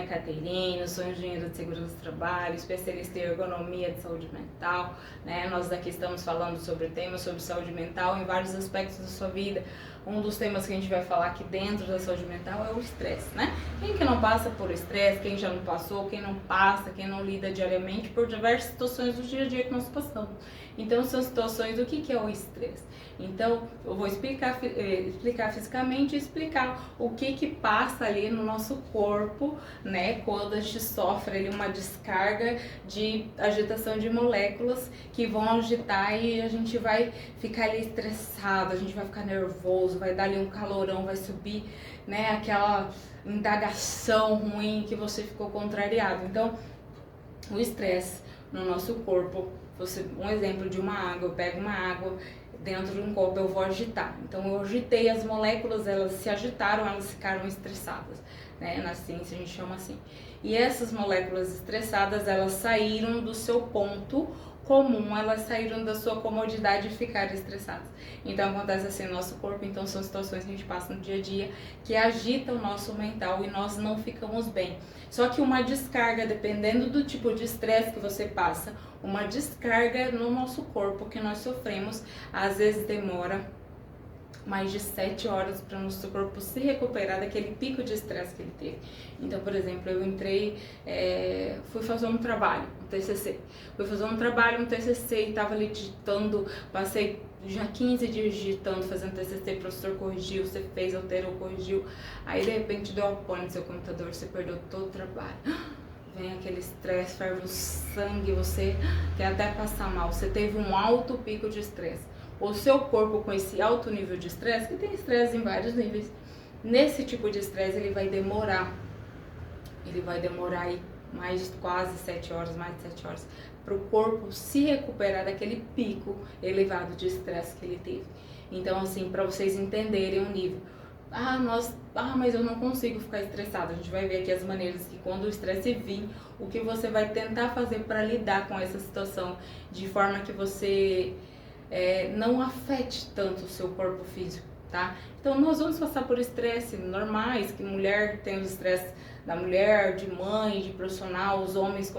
Caterina, sou engenheira de segurança do trabalho, especialista em ergonomia de saúde mental, né? Nós aqui estamos falando sobre temas sobre saúde mental em vários aspectos da sua vida. Um dos temas que a gente vai falar aqui dentro da saúde mental é o estresse, né? Quem que não passa por estresse, quem já não passou, quem não passa, quem não lida diariamente por diversas situações do dia a dia que nós passamos. Então são situações do que é o estresse. Então eu vou explicar fisicamente e explicar o que passa ali no nosso corpo, né, quando a gente sofre ali uma descarga de agitação de moléculas que vão agitar e a gente vai ficar ali estressado, a gente vai ficar nervoso, vai dar ali um calorão, vai subir, né, aquela indagação ruim que você ficou contrariado. Então o estresse no nosso corpo, um exemplo de uma água, eu pego uma água dentro de um copo, eu vou agitar. Então eu agitei as moléculas, elas se agitaram, elas ficaram estressadas, né? Na ciência a gente chama assim. E essas moléculas estressadas, elas saíram do seu ponto comum, elas saíram da sua comodidade e ficaram estressadas. Então acontece assim no nosso corpo. Então são situações que a gente passa no dia a dia que agitam o nosso mental e nós não ficamos bem. Só que uma descarga, dependendo do tipo de estresse que você passa, uma descarga no nosso corpo que nós sofremos, às vezes demora mais de 7 horas para o nosso corpo se recuperar daquele pico de estresse que ele teve. Então, por exemplo, eu entrei, fui fazer um trabalho, um TCC. Fui fazer um trabalho, um TCC, e estava ali digitando, passei já 15 dias digitando, fazendo TCC, o professor corrigiu, você fez, alterou, corrigiu. Aí, de repente, deu uma pane no seu computador, você perdeu todo o trabalho. Vem aquele estresse, ferve o sangue, você quer até passar mal, você teve um alto pico de estresse. O seu corpo com esse alto nível de estresse, que tem estresse em vários níveis, nesse tipo de estresse ele vai demorar aí mais de quase 7 horas, mais de 7 horas, para o corpo se recuperar daquele pico elevado de estresse que ele teve. Então assim, para vocês entenderem o nível, mas eu não consigo ficar estressado. A gente vai ver aqui as maneiras que quando o estresse vir, o que você vai tentar fazer para lidar com essa situação, de forma que você não afete tanto o seu corpo físico, tá? Então nós vamos passar por estresse normais, que mulher tem os estresse da mulher, de mãe, de profissional, os homens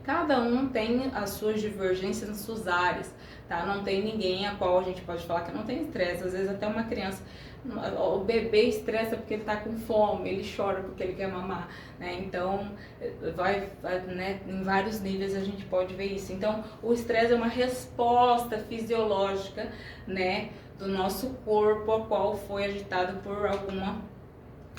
cada um tem as suas divergências nas suas áreas, tá? Não tem ninguém a qual a gente pode falar que não tem estresse. Às vezes até uma criança, o bebê estressa porque ele tá com fome, ele chora porque ele quer mamar, né? Então né, em vários níveis a gente pode ver isso. Então o estresse é uma resposta fisiológica, né, do nosso corpo, a qual foi agitado por alguma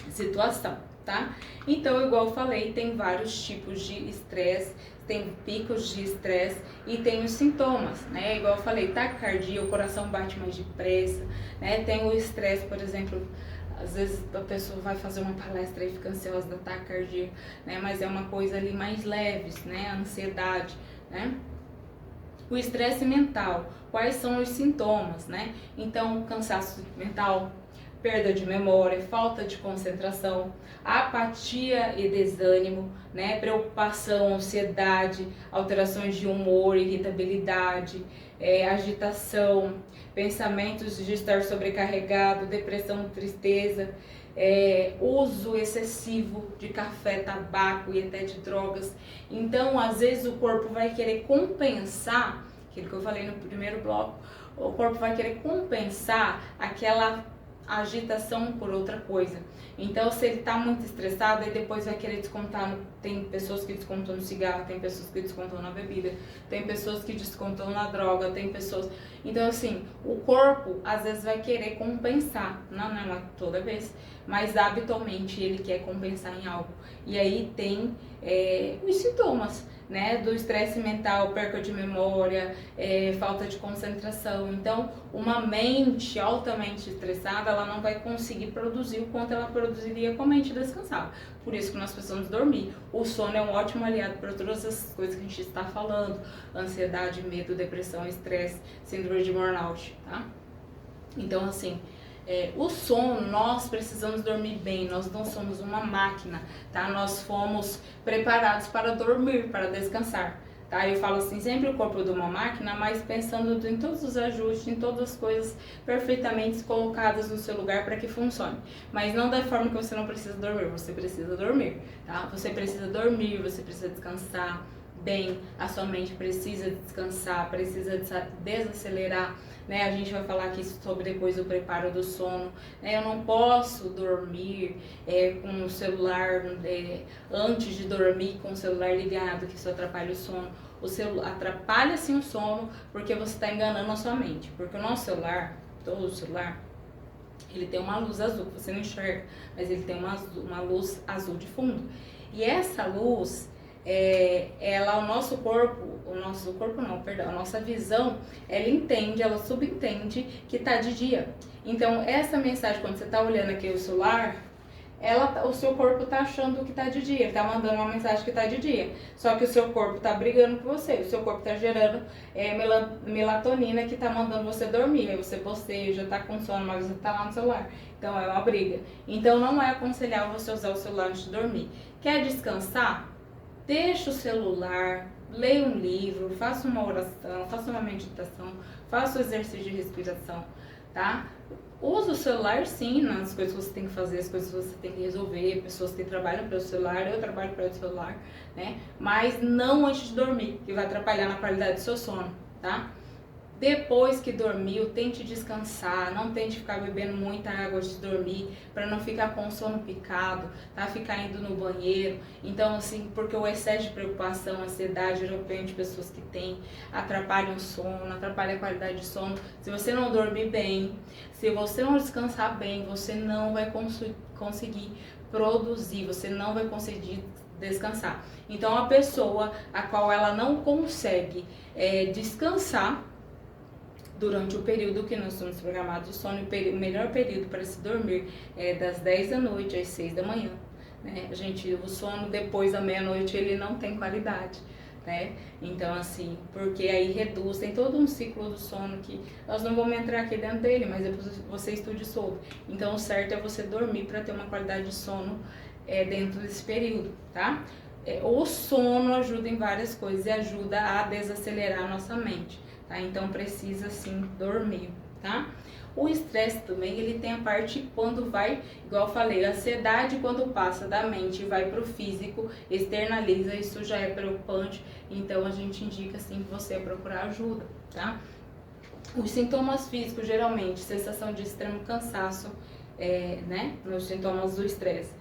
situação, tá? Então, igual eu falei, tem vários tipos de estresse, tem picos de estresse e tem os sintomas, né? Igual eu falei, taquicardia, o coração bate mais depressa, né? Tem o estresse, por exemplo, às vezes a pessoa vai fazer uma palestra e fica ansiosa da taquicardia, né? Mas é uma coisa ali mais leve, né? A ansiedade, né? O estresse mental, quais são os sintomas, né? Então, cansaço mental, perda de memória, falta de concentração, apatia e desânimo, né? Preocupação, ansiedade, alterações de humor, irritabilidade, agitação, pensamentos de estar sobrecarregado, depressão, tristeza, uso excessivo de café, tabaco e até de drogas. Então, às vezes o corpo vai querer compensar, aquilo que eu falei no primeiro bloco, o corpo vai querer compensar aquela agitação por outra coisa. Então, se ele tá muito estressado, aí depois vai querer descontar. Tem pessoas que descontam no cigarro, tem pessoas que descontam na bebida, tem pessoas que descontam na droga, tem pessoas... Então, assim, o corpo às vezes vai querer compensar, não é toda vez, mas habitualmente ele quer compensar em algo. E aí tem os sintomas, né, do estresse mental, perca de memória, falta de concentração. Então, uma mente altamente estressada, ela não vai conseguir produzir o quanto ela produziria com a mente descansada. Por isso que nós precisamos dormir. O sono é um ótimo aliado para todas essas coisas que a gente está falando: ansiedade, medo, depressão, estresse, síndrome de burnout, tá? Então, assim, o sono, nós precisamos dormir bem, nós não somos uma máquina, tá? Nós fomos preparados para dormir, para descansar, tá? Eu falo assim, sempre o corpo de uma máquina, mas pensando em todos os ajustes, em todas as coisas perfeitamente colocadas no seu lugar para que funcione. Mas não da forma que você não precisa dormir, você precisa dormir, tá? Você precisa dormir, você precisa descansar bem, a sua mente precisa descansar, precisa desacelerar, né? A gente vai falar aqui sobre depois o preparo do sono, né? Eu não posso dormir com o celular antes de dormir com o celular ligado, que isso atrapalha o sono. O celular atrapalha sim o sono porque você está enganando a sua mente, porque o nosso celular, todo celular, ele tem uma luz azul que você não enxerga, mas ele tem uma luz azul de fundo. E essa luz, ela, a nossa visão, ela entende, ela subentende que tá de dia. Então, essa mensagem, quando você tá olhando aqui o celular, o seu corpo tá achando que tá de dia, tá mandando uma mensagem que tá de dia. Só que o seu corpo tá brigando com você, o seu corpo tá gerando melatonina que tá mandando você dormir. Aí você boceja, tá com sono, mas você tá lá no celular. Então é uma briga. Então não é aconselhável você usar o celular antes de dormir. Quer descansar? Deixa o celular, leia um livro, faça uma oração, faça uma meditação, faça o exercício de respiração, tá? Usa o celular sim nas coisas que você tem que fazer, as coisas que você tem que resolver, pessoas que trabalham pelo celular, eu trabalho pelo celular, né? Mas não antes de dormir, que vai atrapalhar na qualidade do seu sono, tá? Depois que dormiu, tente descansar, não tente ficar bebendo muita água antes de dormir, para não ficar com o sono picado, tá? Ficar indo no banheiro. Então, assim, porque o excesso de preocupação, ansiedade, geralmente pessoas que têm, atrapalham o sono, atrapalha a qualidade de sono. Se você não dormir bem, se você não descansar bem, você não vai conseguir produzir, você não vai conseguir descansar. Então, a pessoa a qual ela não consegue descansar durante o período que nós somos programados de sono, o melhor período para se dormir é das 10 da noite às 6 da manhã, né? O sono depois da meia-noite ele não tem qualidade, né? Então assim, porque aí reduz, tem todo um ciclo do sono que nós não vamos entrar aqui dentro dele, mas depois você estude sobre. Então o certo é você dormir para ter uma qualidade de sono dentro desse período, tá? O sono ajuda em várias coisas e ajuda a desacelerar a nossa mente. Tá? Então precisa sim dormir, tá? O estresse também, ele tem a parte quando vai, igual eu falei, a ansiedade quando passa da mente e vai pro físico, externaliza, isso já é preocupante, então a gente indica assim que você procurar ajuda, tá? Os sintomas físicos, geralmente, sensação de extremo cansaço, né? Nos sintomas do estresse.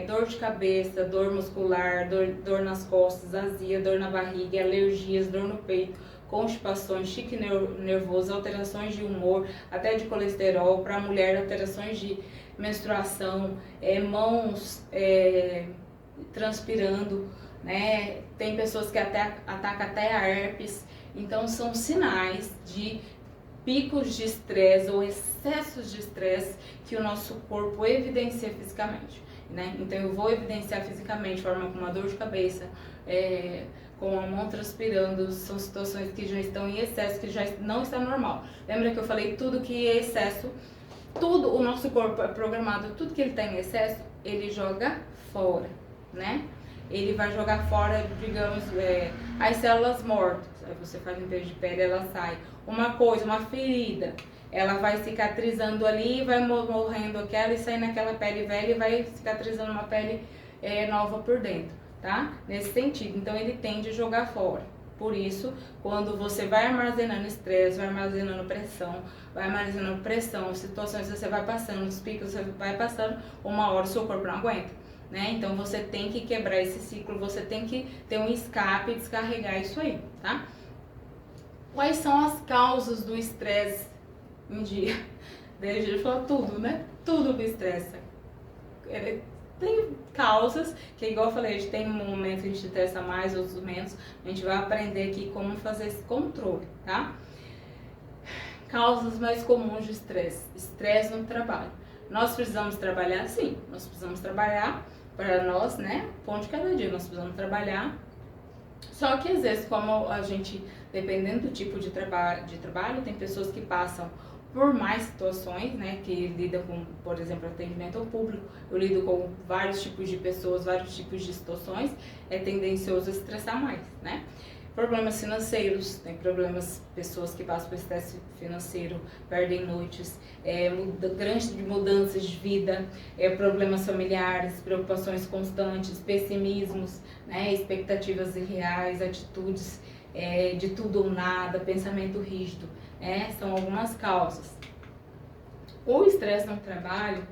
Dor de cabeça, dor muscular, dor nas costas, azia, dor na barriga, alergias, dor no peito, constipações, tique nervoso, alterações de humor, até de colesterol, para a mulher alterações de menstruação, mãos transpirando, né? Tem pessoas que atacam até a herpes, então são sinais de picos de estresse ou excessos de estresse que o nosso corpo evidencia fisicamente, né? Então eu vou evidenciar fisicamente, forma como uma dor de cabeça, com a mão transpirando, são situações que já estão em excesso, que já não está normal. Lembra que eu falei tudo que é excesso, tudo, o nosso corpo é programado, tudo que ele está em excesso, ele joga fora, né? Ele vai jogar fora, digamos, as células mortas. Aí você faz limpeza de pele, ela sai. Uma ferida, ela vai cicatrizando ali, vai morrendo aquela e sai naquela pele velha e vai cicatrizando uma pele nova por dentro. Tá? Nesse sentido, então ele tende a jogar fora. Por isso, quando você vai armazenando estresse, vai armazenando pressão, situações que você vai passando, os picos que você vai passando, uma hora o seu corpo não aguenta, né? Então você tem que quebrar esse ciclo, você tem que ter um escape e descarregar isso aí, tá? Quais são as causas do estresse em dia? Daí a gente falou tudo, né? Tudo do estresse. Tem causas, que igual eu falei, a gente tem um momento que a gente estressa mais, outros menos. A gente vai aprender aqui como fazer esse controle, tá? Causas mais comuns de estresse. Estresse no trabalho. Nós precisamos trabalhar, sim. Nós precisamos trabalhar para nós, né? Pão de cada dia, nós precisamos trabalhar. Só que às vezes, como a gente, dependendo do tipo de trabalho, tem pessoas que passam por mais situações, né, que lidam com, por exemplo, atendimento ao público, eu lido com vários tipos de pessoas, vários tipos de situações, é tendencioso a estressar mais, né? Problemas financeiros, né? Problemas, pessoas que passam por estresse financeiro, perdem noites, grandes mudanças de vida, problemas familiares, preocupações constantes, pessimismos, né? Expectativas irreais, atitudes de tudo ou nada, pensamento rígido, são algumas causas. O estresse no trabalho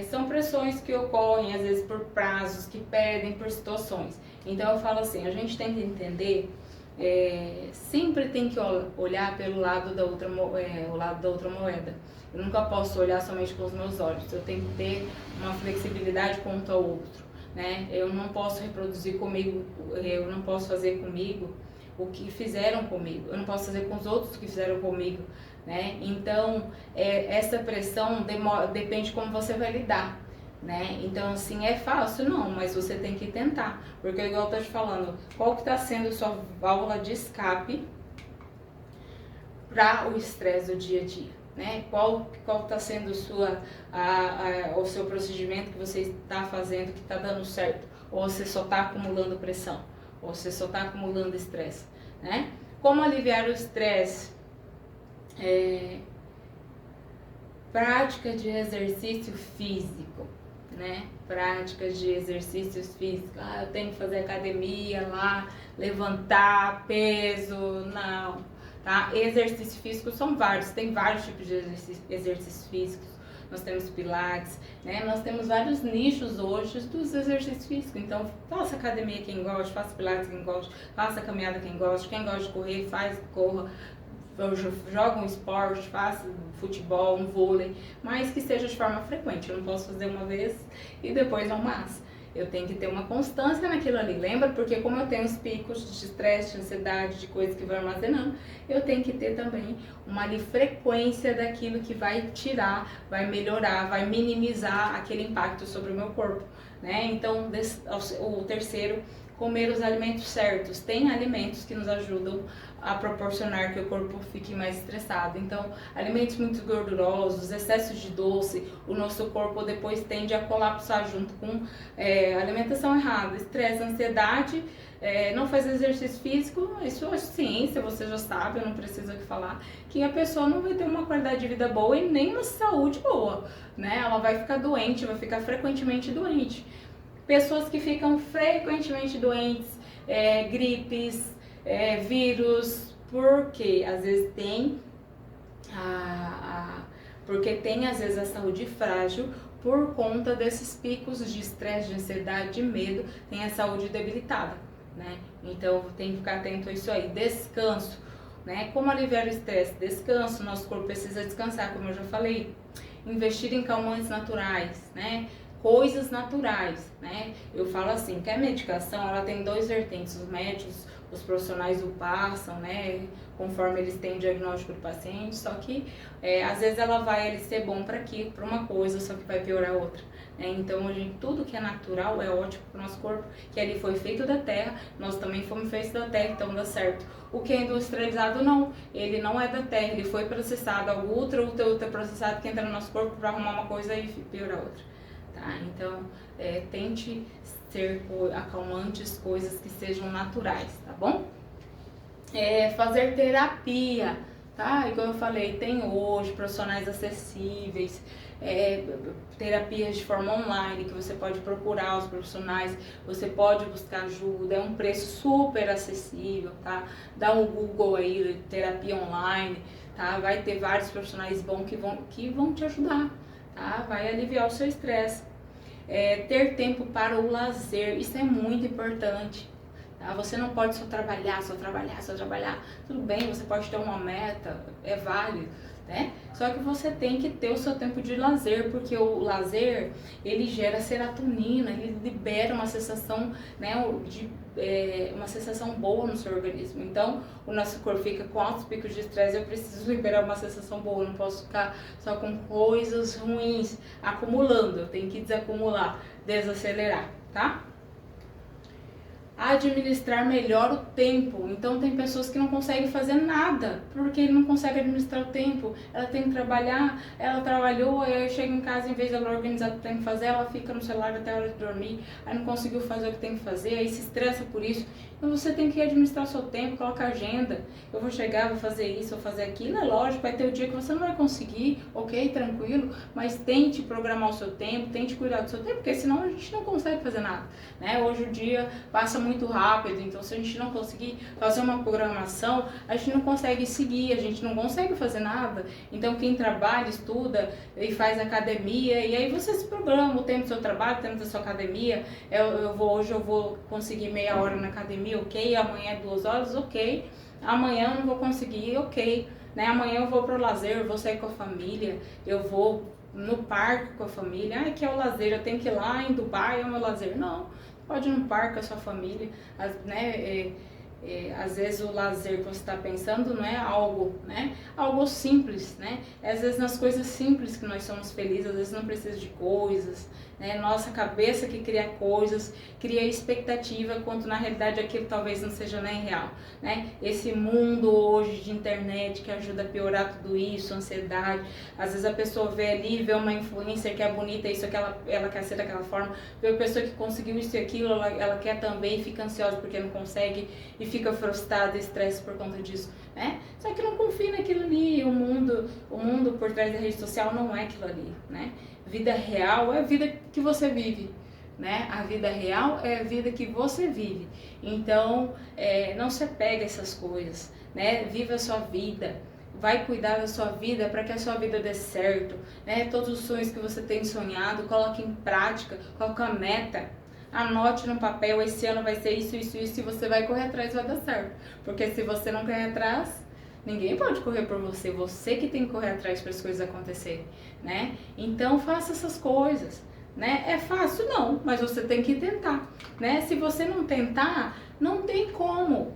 são pressões que ocorrem às vezes por prazos, que pedem por situações. Então eu falo assim, a gente tem que entender, sempre tem que olhar pelo lado da outra, o lado da outra moeda. Eu nunca posso olhar somente com os meus olhos, eu tenho que ter uma flexibilidade quanto ao outro, né? Eu não posso reproduzir comigo, eu não posso fazer comigo o que fizeram comigo, eu não posso fazer com os outros o que fizeram comigo, né? Então, essa pressão depende de como você vai lidar, né? Então, assim, é fácil? Não, mas você tem que tentar, porque igual eu tô te falando, qual que está sendo sua válvula de escape para o estresse do dia a dia, né? Qual está sendo o seu procedimento que você está fazendo que está dando certo, ou você só está acumulando pressão, ou você só está acumulando estresse, né? Como aliviar o estresse? Prática de exercício físico, né? Práticas de exercícios físicos. Eu tenho que fazer academia lá, levantar peso, não, tá? Exercício físico são vários, tem vários tipos de exercícios físicos. Nós temos pilates, né? Nós temos vários nichos hoje dos exercícios físicos. Então, faça academia quem gosta, faça pilates quem gosta, faça caminhada quem gosta de correr, corra. Joga um esporte, faça futebol, um vôlei, mas que seja de forma frequente. Eu não posso fazer uma vez e depois não mais. Eu tenho que ter uma constância naquilo ali. Lembra? Porque como eu tenho os picos de estresse, de ansiedade, de coisas que vão armazenando, eu tenho que ter também uma frequência daquilo que vai tirar, vai melhorar, vai minimizar aquele impacto sobre o meu corpo, né? Então, o terceiro, comer os alimentos certos. Tem alimentos que nos ajudam a proporcionar que o corpo fique mais estressado. Então, alimentos muito gordurosos, excessos de doce, o nosso corpo depois tende a colapsar junto com alimentação errada, estresse, ansiedade, não faz exercício físico. Isso é ciência, você já sabe, eu não preciso aqui falar, que a pessoa não vai ter uma qualidade de vida boa e nem uma saúde boa, né? Ela vai ficar doente, vai ficar frequentemente doente. Pessoas que ficam frequentemente doentes, gripes, vírus, porque às vezes tem às vezes a saúde frágil por conta desses picos de estresse, de ansiedade, de medo, tem a saúde debilitada, né? Então tem que ficar atento a isso aí. Descanso, né? Como aliviar o estresse? Descanso, nosso corpo precisa descansar, como eu já falei. Investir em calmantes naturais, né? Coisas naturais, né? Eu falo assim, que a medicação, ela tem dois vertentes, os médicos, os profissionais o passam, né? Conforme eles têm o diagnóstico do paciente, só que às vezes ela vai ser bom para uma coisa, só que vai piorar outra, né? Então, tudo que é natural é ótimo para o nosso corpo, que ele foi feito da terra, nós também fomos feitos da terra, então dá certo. O que é industrializado, não, ele não é da terra, ele foi processado, algo ultraprocessado que entra no nosso corpo para arrumar uma coisa e piorar outra. Tá? Então, tente ser acalmantes, coisas que sejam naturais, tá bom? Fazer terapia, tá? Igual eu falei, tem hoje profissionais acessíveis, terapias de forma online, que você pode procurar os profissionais, você pode buscar ajuda, é um preço super acessível, tá? Dá um Google aí, terapia online, tá? Vai ter vários profissionais bons que vão te ajudar, tá? Vai aliviar o seu estresse. Ter tempo para o lazer, isso é muito importante, tá? Você não pode só trabalhar. Tudo bem, você pode ter uma meta, é válido, né? Só que você tem que ter o seu tempo de lazer, porque o lazer, ele gera serotonina, ele libera uma sensação, né, uma sensação boa no seu organismo. Então, o nosso corpo fica com altos picos de estresse, eu preciso liberar uma sensação boa, eu não posso ficar só com coisas ruins acumulando, eu tenho que desacumular, desacelerar, tá? administrar melhor o tempo. Então tem pessoas que não conseguem fazer nada, porque ele não consegue administrar o tempo. Ela tem que trabalhar, ela trabalhou, aí chega em casa, em vez de ela organizar o que tem que fazer, ela fica no celular até a hora de dormir, aí não conseguiu fazer o que tem que fazer, aí se estressa por isso. Então você tem que administrar o seu tempo, coloca agenda. Eu vou chegar, vou fazer isso, vou fazer aquilo. É lógico, vai ter o dia que você não vai conseguir, ok, tranquilo, mas tente programar o seu tempo, tente cuidar do seu tempo, porque senão a gente não consegue fazer nada, né? Hoje o dia passa muito rápido, então se a gente não conseguir fazer uma programação, a gente não consegue seguir, a gente não consegue fazer nada. Então quem trabalha, estuda e faz academia, e aí você se programa o tempo do seu trabalho, o tempo da sua academia. Hoje eu vou conseguir meia hora na academia, ok, amanhã é 2 horas, ok, amanhã eu não vou conseguir, ok, né? Amanhã eu vou pro lazer, eu vou sair com a família, eu vou no parque com a família. Que é o lazer, eu tenho que ir lá em Dubai, é o meu lazer. Não, pode ir no parque com a sua família, né? Às vezes o lazer que você está pensando não é algo, né? Algo simples, né? Às vezes nas coisas simples que nós somos felizes, às vezes não precisa de coisas, né? Nossa cabeça que cria coisas, cria expectativa, quando na realidade aquilo talvez não seja nem real, né? Esse mundo hoje de internet que ajuda a piorar tudo isso, ansiedade. Às vezes a pessoa vê ali, vê uma influencer que é bonita, isso que ela quer ser daquela forma, vê uma pessoa que conseguiu isso e aquilo, ela quer também, fica ansiosa porque não consegue e fica frustrada, estresse por conta disso, né? Só que não confia naquilo ali. O mundo por trás da rede social não é aquilo ali, né? Vida real é a vida que você vive, né? A vida real é a vida que você vive. Então, não se apega a essas coisas, né? Viva a sua vida. Vai cuidar da sua vida para que a sua vida dê certo, né? Todos os sonhos que você tem sonhado, coloque em prática, coloque a meta. Anote no papel, esse ano vai ser isso, isso, isso, e você vai correr atrás e vai dar certo. Porque se você não correr atrás, ninguém pode correr por você, você que tem que correr atrás para as coisas acontecerem, né? Então faça essas coisas, né? É fácil? Não, mas você tem que tentar, né? Se você não tentar, não tem como,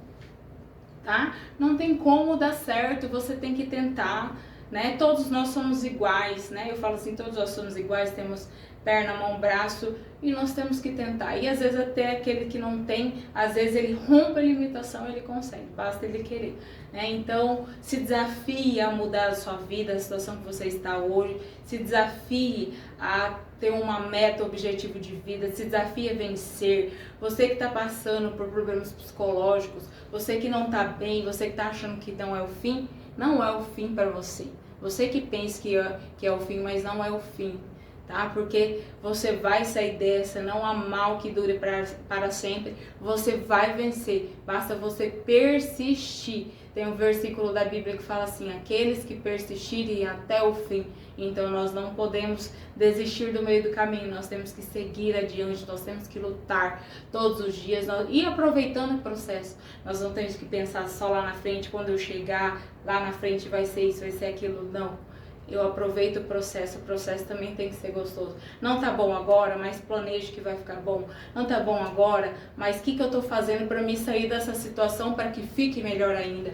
tá? Não tem como dar certo, você tem que tentar, né? Todos nós somos iguais, né? Eu falo assim, todos nós somos iguais, temos perna, mão, braço, e nós temos que tentar. E às vezes até aquele que não tem, às vezes ele rompe a limitação, ele consegue, basta ele querer, né? Então se desafie a mudar a sua vida, a situação que você está hoje, se desafie a ter uma meta, objetivo de vida, se desafie a vencer. Você que está passando por problemas psicológicos, você que não está bem, você que está achando que não é o fim, não é o fim para você. Você que pensa que é o fim, mas não é o fim, tá? Porque você vai sair dessa, não há mal que dure para sempre, você vai vencer, basta você persistir. Tem um versículo da Bíblia que fala assim, aqueles que persistirem até o fim. Então nós não podemos desistir do meio do caminho, nós temos que seguir adiante, nós temos que lutar todos os dias e aproveitando o processo. Nós não temos que pensar só lá na frente, quando eu chegar lá na frente vai ser isso, vai ser aquilo, não. Eu aproveito o processo também tem que ser gostoso. Não tá bom agora, mas planeje que vai ficar bom. Não tá bom agora, mas o que eu tô fazendo para me sair dessa situação para que fique melhor ainda?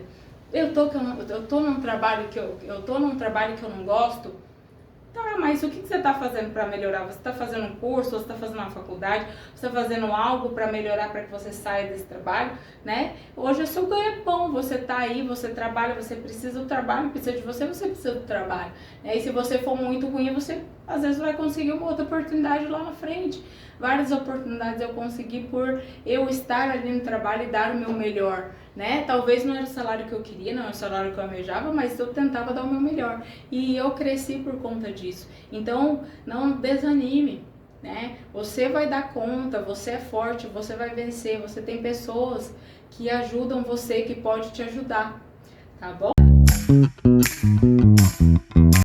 Eu tô num trabalho que eu não gosto. Tá, mas o que você está fazendo para melhorar? Você está fazendo um curso, você está fazendo uma faculdade, você está fazendo algo para melhorar, para que você saia desse trabalho, né? Hoje é seu ganha-pão, você está aí, você trabalha, você precisa do trabalho, precisa de você, você precisa do trabalho, né? E se você for muito ruim, você às vezes vai conseguir uma outra oportunidade lá na frente. Várias oportunidades eu consegui por eu estar ali no trabalho e dar o meu melhor, né? Talvez não era o salário que eu queria, não era o salário que eu almejava, mas eu tentava dar o meu melhor. E eu cresci por conta disso. Então, não desanime, né? Você vai dar conta, você é forte, você vai vencer, você tem pessoas que ajudam você, que pode te ajudar, tá bom?